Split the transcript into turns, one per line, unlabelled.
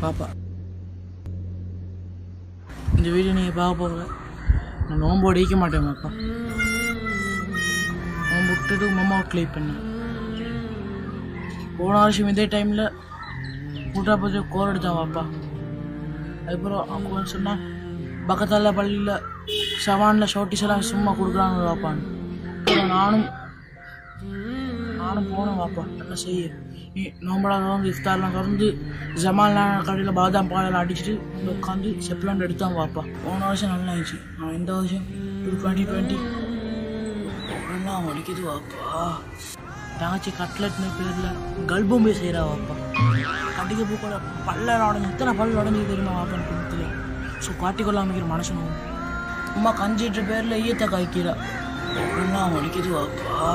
பாப்பா இந்த வீடியோ நீங்கள் பார்க்க போகல. நான் நோன்பு அடிக்க மாட்டேன் பாப்பா. நோன்பு விட்டுட்டு மாமாவை கிளீன் பண்ணேன். போன வருஷம் இதே டைமில் கூட்டா பற்றி கோர் எடுத்தான் பாப்பா. அதுக்கப்புறம் அவங்க சொன்னால் பக்கத்தால் பள்ளியில் சவானில் ஷோட்டிஸ் எல்லாம் சும்மா கொடுக்குறாங்க பாப்பான்னு. அப்புறம் நானும் போனேன் பாப்பா. என்ன செய்ய நீ நோம்பலாக வந்து இஃப்தார்லாம் திறந்து ஜமால்லாம் கடையில் பாதாம் பாலெல்லாம் அடிச்சுட்டு உட்காந்து செப்லாண்ட் எடுத்தான் பாப்பா. போன வருஷம் நல்லா ஆயிடுச்சு. நான் இந்த வருஷம் 2020 எல்லாம் அடிக்குது பாப்பா. தங்கச்சி கட்லெட்னு பேரில் கல்பொம்பே செய்கிறா பாப்பா. கட்டிக்க பூக்கோட பல்ல உடஞ்சி இத்தனை பல் உடஞ்சி தெரியுமா பாப்பான்னு கொடுத்துல. ஸோ காட்டிக்கொள்ள அமைக்கிற மனுஷனும் அம்மா கஞ்சின்ற பேரில் ஈயத்தை காய்க்கிறா. எல்லாம் அடிக்குது பாப்பா.